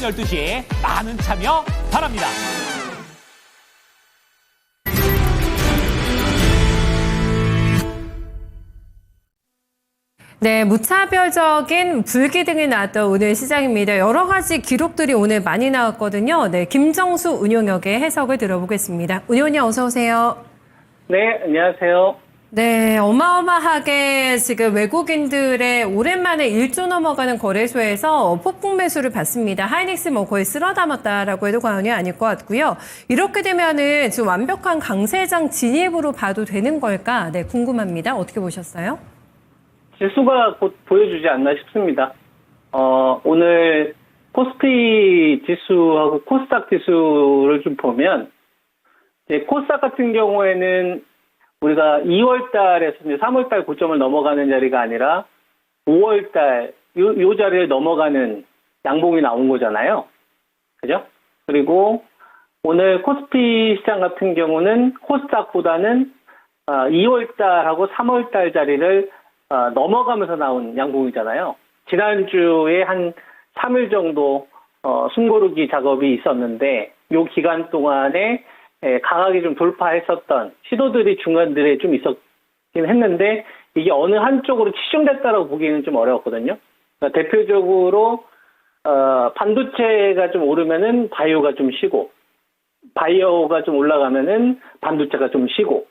12시에 많은 참여 바랍니다. 네, 무차별적인 불기등이 나왔던 오늘 시장입니다. 여러 가지 기록들이 오늘 많이 나왔거든요. 네, 김정수 운용역의 해석을 들어보겠습니다. 운용님 어서 오세요. 네, 안녕하세요. 네, 어마어마하게 지금 외국인들의 오랜만에 1조 넘어가는 거래소에서 폭풍 매수를 받습니다. 하이닉스 뭐 거의 쓸어 담았다라고 해도 과언이 아닐 것 같고요. 이렇게 되면은 지금 완벽한 강세장 진입으로 봐도 되는 걸까? 네, 궁금합니다. 어떻게 보셨어요? 지수가 곧 보여주지 않나 싶습니다. 오늘 코스피 지수하고 코스닥 지수를 좀 보면, 이제 코스닥 같은 경우에는 우리가 2월 달에서 이제 3월 달 고점을 넘어가는 자리가 아니라 5월 달, 요 자리를 넘어가는 양봉이 나온 거잖아요. 그죠? 그리고 오늘 코스피 시장 같은 경우는 코스닥보다는 2월 달하고 3월 달 자리를 넘어가면서 나온 양봉이잖아요. 지난주에 한 3일 정도 숨고르기 작업이 있었는데 요 기간 동안에 강하게 좀 돌파했었던 시도들이 중간들에 좀 있었긴 했는데 이게 어느 한쪽으로 치중됐다라고 보기에는 좀 어려웠거든요. 그러니까 대표적으로 반도체가 좀 오르면은 바이오가 좀 쉬고, 바이오가 좀 올라가면은 반도체가 좀 쉬고,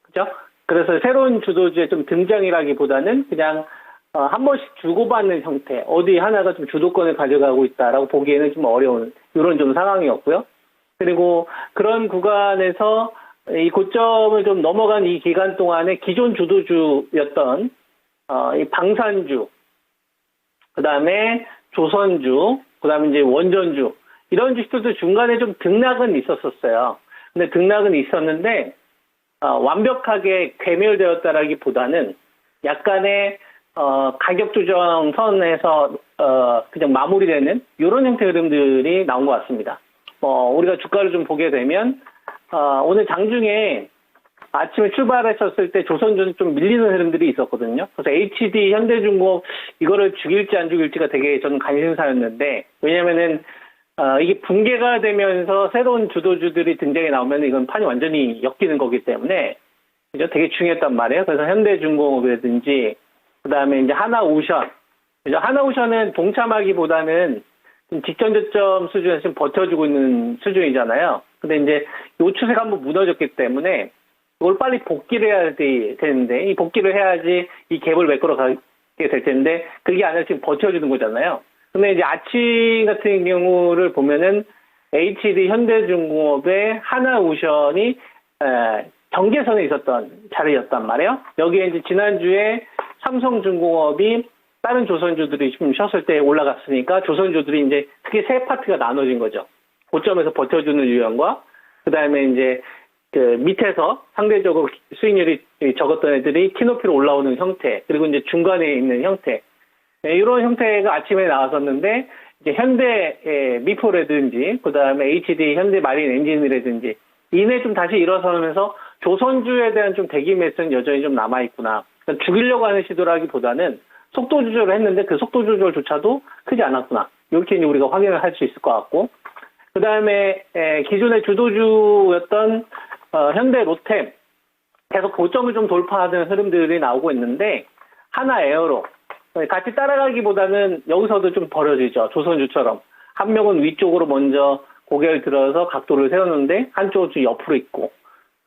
그죠? 그래서 새로운 주도주의 좀 등장이라기보다는 그냥 한 번씩 주고받는 형태, 어디 하나가 좀 주도권을 가져가고 있다라고 보기에는 좀 어려운 이런 좀 상황이었고요. 그리고 그런 구간에서 이 고점을 좀 넘어간 이 기간 동안에 기존 주도주였던 이 방산주, 그다음에 조선주, 그다음에 이제 원전주 이런 주식들도 중간에 좀 등락은 있었어요. 근데 등락은 있었는데 완벽하게 괴멸되었다라기보다는 약간의 가격 조정 선에서 그냥 마무리되는 이런 형태의 흐름들이 나온 것 같습니다. 우리가 주가를 좀 보게 되면 오늘 장중에 아침에 출발했었을 때 조선주는 좀 밀리는 흐름들이 있었거든요. 그래서 HD, 현대중공업 이거를 죽일지 안 죽일지가 되게 저는 관심사였는데, 왜냐면은 이게 붕괴가 되면서 새로운 주도주들이 등장해 나오면 이건 판이 완전히 엮이는 거기 때문에 그죠? 되게 중요했단 말이에요. 그래서 현대중공업이라든지 그다음에 이제 하나오션, 그죠? 하나오션은 동참하기보다는 좀 직전 저점 수준에서 좀 버텨주고 있는 수준이잖아요. 근데 이제 요 추세가 한번 무너졌기 때문에 이걸 빨리 복귀를 해야 되는데, 이 복귀를 해야지 이 갭을 메꾸러 가게 될 텐데 그게 아니라 지금 버텨주는 거잖아요. 근데 이제 아침 같은 경우를 보면은 HD 현대중공업의 하나오션이 경계선에 있었던 자리였단 말이에요. 여기에 이제 지난주에 삼성중공업이 다른 조선주들이 좀 쉬었을 때 올라갔으니까 조선주들이 이제 크게 세 파트가 나눠진 거죠. 고점에서 버텨주는 유형과 그 다음에 이제 그 밑에서 상대적으로 수익률이 적었던 애들이 키높이로 올라오는 형태, 그리고 이제 중간에 있는 형태. 이런 형태가 아침에 나왔었는데, 이제 현대 미포라든지, 그 다음에 HD 현대 마린 엔진이라든지, 이내 좀 다시 일어서면서 조선주에 대한 좀 대기 매수는 여전히 좀 남아있구나. 그러니까 죽이려고 하는 시도라기보다는 속도 조절을 했는데 그 속도 조절조차도 크지 않았구나. 이렇게 이제 우리가 확인을 할 수 있을 것 같고, 그 다음에 기존의 주도주였던 현대 로템, 계속 고점을 좀 돌파하는 흐름들이 나오고 있는데, 하나 에어로 같이 따라가기보다는 여기서도 좀 벌어지죠. 조선주처럼. 한 명은 위쪽으로 먼저 고개를 들어서 각도를 세웠는데 한쪽은 좀 옆으로 있고.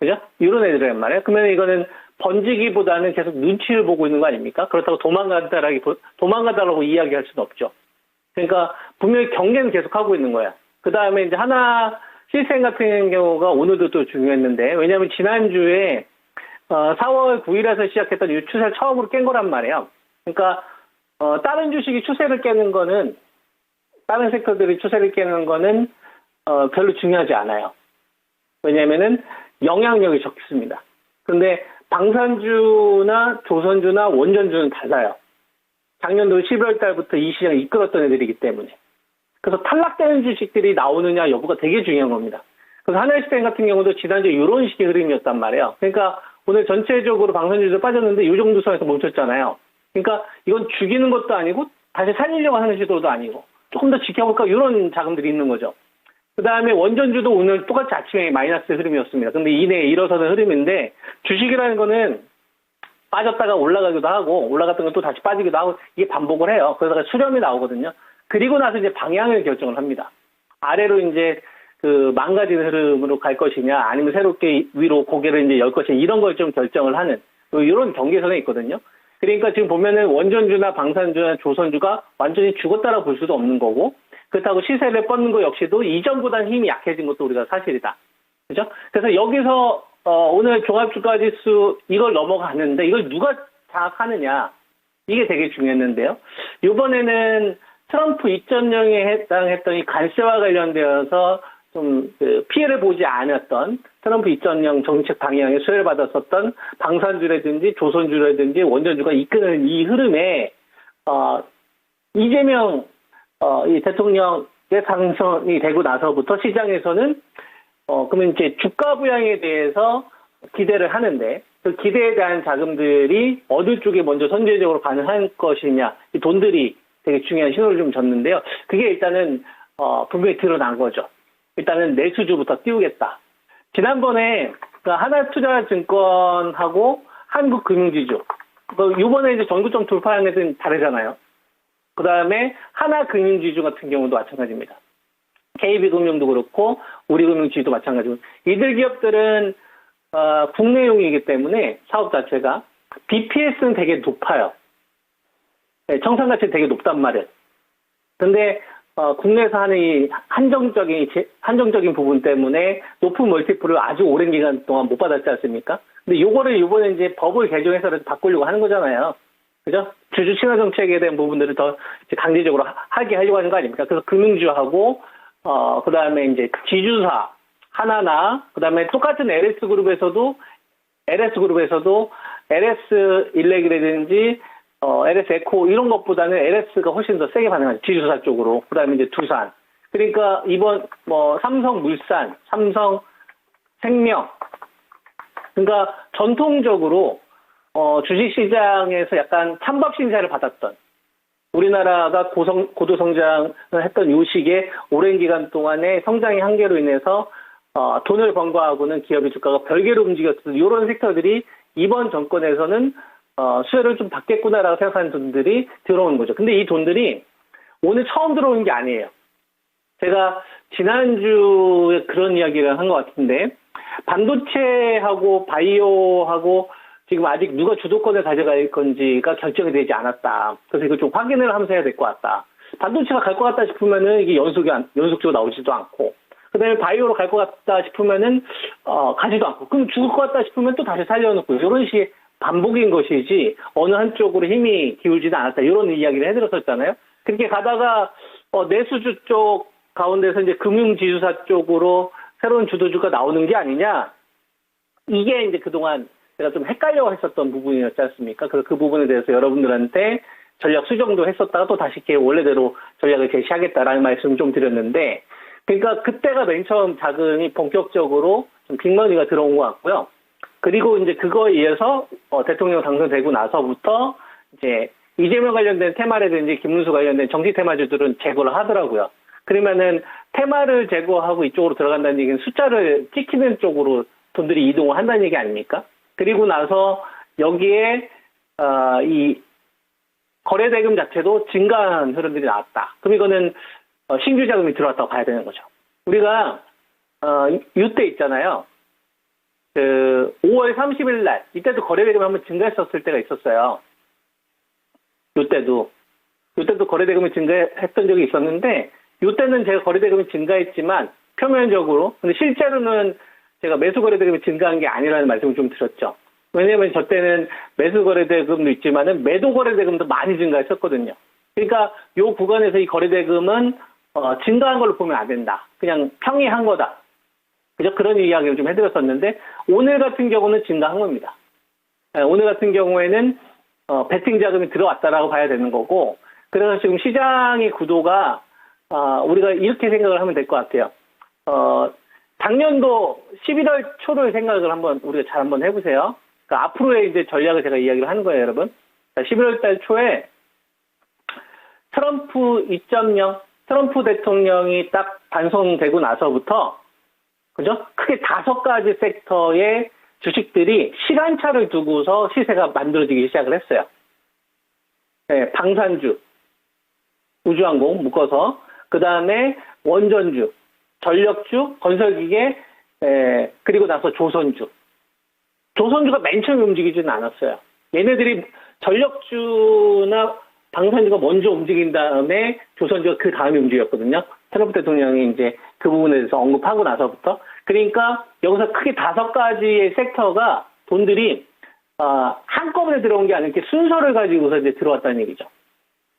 그죠? 이런 애들이란 말이에요. 그러면 이거는 번지기보다는 계속 눈치를 보고 있는 거 아닙니까? 그렇다고 도망가다라고 이야기할 수는 없죠. 그러니까 분명히 경계는 계속 하고 있는 거야. 그 다음에 이제 하나 시스템 같은 경우가 오늘도 또 중요했는데, 왜냐하면 지난주에 4월 9일에서 시작했던 이 추세를 처음으로 깬 거란 말이에요. 그러니까 다른 주식이 추세를 깨는 거는, 다른 섹터들이 추세를 깨는 거는 별로 중요하지 않아요. 왜냐면은 영향력이 적습니다. 근데 방산주나 조선주나 원전주는 달라요. 작년도 11월 달부터 이 시장을 이끌었던 애들이기 때문에. 그래서 탈락되는 주식들이 나오느냐 여부가 되게 중요한 겁니다. 그래서 하나시스템 같은 경우도 지난주에 이런 식의 흐름이었단 말이에요. 그러니까 오늘 전체적으로 방산주도 빠졌는데 이 정도 선에서 멈췄잖아요. 그러니까 이건 죽이는 것도 아니고 다시 살리려고 하는 시도도 아니고 조금 더 지켜볼까 이런 자금들이 있는 거죠. 그 다음에 원전주도 오늘 똑같이 아침에 마이너스 흐름이었습니다. 근데 이내에 일어서는 흐름인데 주식이라는 거는 빠졌다가 올라가기도 하고 올라갔던 건 또 다시 빠지기도 하고 이게 반복을 해요. 그러다가 수렴이 나오거든요. 그리고 나서 이제 방향을 결정을 합니다. 아래로 이제 그 망가지는 흐름으로 갈 것이냐 아니면 새롭게 위로 고개를 이제 열 것이냐 이런 걸 좀 결정을 하는 이런 경계선에 있거든요. 그러니까 지금 보면은 원전주나 방산주나 조선주가 완전히 죽었다라 볼 수도 없는 거고 그렇다고 시세를 뻗는 거 역시도 이전보다는 힘이 약해진 것도 우리가 사실이다. 그죠? 그래서 여기서 오늘 종합주가지수 이걸 넘어가는데 이걸 누가 장악하느냐 이게 되게 중요했는데요. 이번에는 트럼프 2.0에 해당했던 이 관세와 관련되어서 좀 피해를 보지 않았던 트럼프 2.0 정책 방향에 수혜를 받았었던 방산주라든지 조선주라든지 원전주가 이끄는 이 흐름에 이재명 이 대통령의 당선이 되고 나서부터 시장에서는 그러면 이제 주가 부양에 대해서 기대를 하는데 그 기대에 대한 자금들이 어느 쪽에 먼저 선제적으로 반응할 것이냐 이 돈들이 되게 중요한 신호를 좀 줬는데요. 그게 일단은 분명히 드러난 거죠. 일단은 내수주부터 띄우겠다. 지난번에 그 하나투자증권하고 한국금융지주 이번에 이제 전구점 돌파한 것은 다르잖아요. 그 다음에 하나금융지주 같은 경우도 마찬가지입니다. KB금융도 그렇고 우리금융지주도 마찬가지고 이들 기업들은 국내용이기 때문에 사업 자체가 BPS는 되게 높아요. 네, 청산가치 되게 높단 말이에요. 근데 국내에서 하는 이 한정적인 부분 때문에 높은 멀티플을 아주 오랜 기간 동안 못 받았지 않습니까? 근데 요거를 이번에 이제 법을 개정해서 바꾸려고 하는 거잖아요. 그죠? 주주 친화 정책에 대한 부분들을 더 강제적으로 하게 하려고 하는 거 아닙니까? 그래서 금융주하고, 그 다음에 이제 지주사, 하나나, 그 다음에 똑같은 LS그룹에서도 LS 일렉이라든지, LS 에코 이런 것보다는 LS가 훨씬 더 세게 반응하죠. 지주사 쪽으로. 그 다음에 이제 두산. 그러니까 이번 삼성물산, 삼성생명. 그러니까 전통적으로 주식시장에서 약간 찬밥 신세를 받았던 우리나라가 고도성장을 했던 요 시기에 오랜 기간 동안의 성장의 한계로 인해서 돈을 번거하고는 기업의 주가가 별개로 움직였던 이런 섹터들이 이번 정권에서는 수혜를 좀 받겠구나라고 생각하는 돈들이 들어오는 거죠. 근데 이 돈들이 오늘 처음 들어오는 게 아니에요. 제가 지난주에 그런 이야기를 한 것 같은데 반도체하고 바이오하고 지금 아직 누가 주도권을 가져갈 건지가 결정이 되지 않았다. 그래서 이거 좀 확인을 하면서 해야 될 것 같다. 반도체가 갈 것 같다 싶으면은 이게 연속적으로 나오지도 않고, 그 다음에 바이오로 갈 것 같다 싶으면은, 가지도 않고, 그럼 죽을 것 같다 싶으면 또 다시 살려놓고, 이런 식의 반복인 것이지, 어느 한쪽으로 힘이 기울지는 않았다. 이런 이야기를 해드렸었잖아요. 그렇게 가다가, 내수주 쪽 가운데서 이제 금융지주사 쪽으로 새로운 주도주가 나오는 게 아니냐. 이게 이제 그동안 제가 좀 헷갈려 했었던 부분이었지 않습니까? 그래서 그 부분에 대해서 여러분들한테 전략 수정도 했었다가 또 다시 이렇게 원래대로 전략을 제시하겠다라는 말씀을 좀 드렸는데, 그러니까 그때가 맨 처음 자금이 본격적으로 좀 빅머니가 들어온 것 같고요. 그리고 이제 그거에 의해서 대통령 당선되고 나서부터 이제 이재명 관련된 테마라든지 김문수 관련된 정치 테마주들은 제거를 하더라고요. 그러면은 테마를 제거하고 이쪽으로 들어간다는 얘기는 숫자를 찍히는 쪽으로 돈들이 이동을 한다는 얘기 아닙니까? 그리고 나서 여기에 이 거래대금 자체도 증가한 흐름들이 나왔다. 그럼 이거는 신규 자금이 들어왔다고 봐야 되는 거죠. 우리가 이때 있잖아요. 그 5월 30일 날 이때도 거래대금이 한번 증가했었을 때가 있었어요. 이때도 거래대금이 증가했던 적이 있었는데 이때는 제가 거래대금이 증가했지만 표면적으로, 근데 실제로는 제가 매수 거래대금이 증가한 게 아니라는 말씀을 좀 드렸죠. 왜냐하면 저 때는 매수 거래대금도 있지만은 매도 거래대금도 많이 증가했었거든요. 그러니까 이 구간에서 이 거래대금은 증가한 걸로 보면 안 된다. 그냥 평이한 거다. 그죠? 그런 이야기를 좀 해드렸었는데 오늘 같은 경우는 증가한 겁니다. 오늘 같은 경우에는 베팅 자금이 들어왔다라고 봐야 되는 거고, 그래서 지금 시장의 구도가 우리가 이렇게 생각을 하면 될 것 같아요. 작년도 11월 초를 생각을 우리가 잘 한번 해보세요. 그러니까 앞으로의 이제 전략을 제가 이야기를 하는 거예요, 여러분. 11월 달 초에 트럼프 2.0 트럼프 대통령이 딱 당선되고 나서부터 그죠? 크게 5가지 섹터의 주식들이 시간차를 두고서 시세가 만들어지기 시작을 했어요. 네, 방산주, 우주항공 묶어서 그 다음에 원전주, 전력주, 건설기계, 그리고 나서 조선주. 조선주가 맨 처음에 움직이지는 않았어요. 얘네들이 전력주나 방산주가 먼저 움직인 다음에 조선주가 그 다음에 움직였거든요. 트럼프 대통령이 이제 그 부분에 대해서 언급하고 나서부터. 그러니까 여기서 크게 5가지의 섹터가 돈들이 한꺼번에 들어온 게 아니라 이렇게 순서를 가지고서 이제 들어왔다는 얘기죠.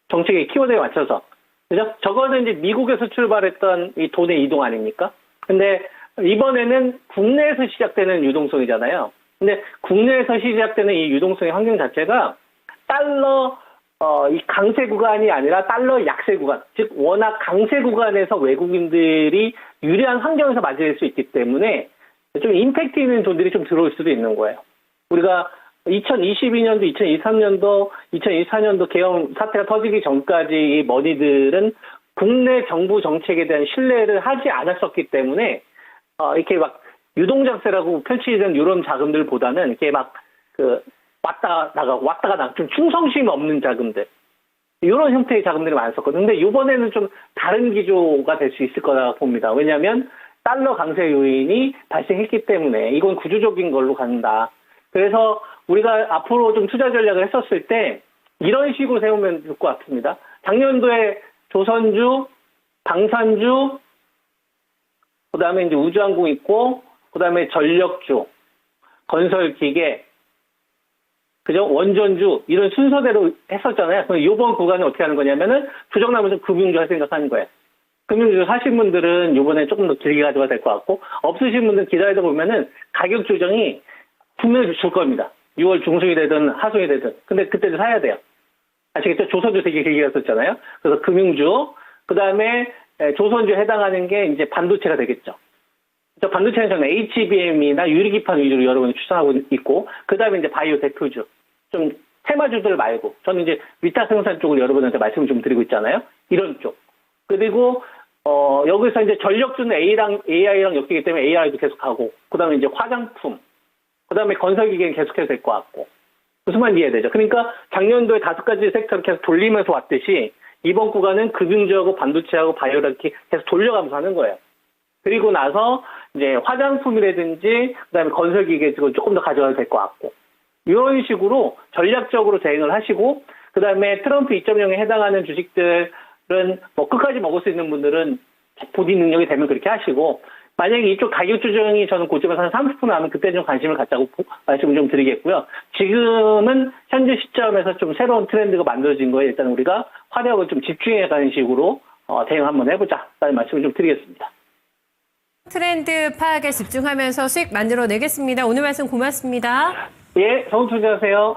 정책의 키워드에 맞춰서. 그죠? 저거는 이제 미국에서 출발했던 이 돈의 이동 아닙니까? 근데 이번에는 국내에서 시작되는 유동성이잖아요. 근데 국내에서 시작되는 이 유동성의 환경 자체가 달러 이 강세 구간이 아니라 달러 약세 구간, 즉 워낙 강세 구간에서 외국인들이 유리한 환경에서 맞이할 수 있기 때문에 좀 임팩트 있는 돈들이 좀 들어올 수도 있는 거예요. 우리가 2022년도, 2023년도, 2024년도 계엄 사태가 터지기 전까지 이 머니들은 국내 정부 정책에 대한 신뢰를 하지 않았었기 때문에 이렇게 막 유동장세라고 펼치는 이런 자금들보다는 이렇게 막 왔다가 나가고 좀 충성심 없는 자금들 이런 형태의 자금들이 많았었거든요. 근데 이번에는 좀 다른 기조가 될 수 있을 거라 봅니다. 왜냐하면 달러 강세 요인이 발생했기 때문에 이건 구조적인 걸로 간다. 그래서 우리가 앞으로 좀 투자 전략을 했었을 때 이런 식으로 세우면 될 것 같습니다. 작년도에 조선주, 방산주, 그 다음에 이제 우주항공 있고, 그 다음에 전력주, 건설기계, 그죠? 원전주, 이런 순서대로 했었잖아요. 그럼 이번 구간은 어떻게 하는 거냐면은, 조정나면서 금융주 할 생각하는 거예요. 금융주 사신 분들은 이번에 조금 더 길게 가져가야 될 것 같고, 없으신 분들은 기다리다 보면은 가격 조정이 분명히 줄 겁니다. 6월 중순이 되든 하순이 되든. 근데 그때도 사야 돼요. 아시겠죠? 조선주 되게 길게 갔었잖아요. 그래서 금융주, 그 다음에 조선주에 해당하는 게 이제 반도체가 되겠죠. 반도체는 저는 HBM이나 유리기판 위주로 여러분이 추천하고 있고, 그 다음에 이제 바이오 대표주. 좀 테마주들 말고, 저는 이제 위탁 생산 쪽을 여러분한테 말씀을 좀 드리고 있잖아요. 이런 쪽. 그리고, 여기서 이제 전력주는 AI랑 엮이기 때문에 AI도 계속 하고, 그 다음에 이제 화장품, 그 다음에 건설기계는 계속해서 될 것 같고. 무슨 말인지 이해되죠? 그러니까 작년도에 5가지 섹터를 계속 돌리면서 왔듯이, 이번 구간은 금융주하고 반도체하고 바이오를 이렇게 계속 돌려가면서 하는 거예요. 그리고 나서 이제 화장품이라든지 그다음에 건설기계 쪽을 조금 더 가져가도 될 것 같고 이런 식으로 전략적으로 대응을 하시고 그다음에 트럼프 2.0에 해당하는 주식들은 뭐 끝까지 먹을 수 있는 분들은 본인 능력이 되면 그렇게 하시고 만약에 이쪽 가격 조정이 저는 고점에서 한 30% 나면 그때 좀 관심을 갖자고 말씀을 좀 드리겠고요. 지금은 현재 시점에서 좀 새로운 트렌드가 만들어진 거에 일단 우리가 화력을 좀 집중해 가는 식으로 대응 한번 해보자라는 말씀을 좀 드리겠습니다. 트렌드 파악에 집중하면서 수익 만들어내겠습니다. 오늘 말씀 고맙습니다. 예, 좋은 투자하세요.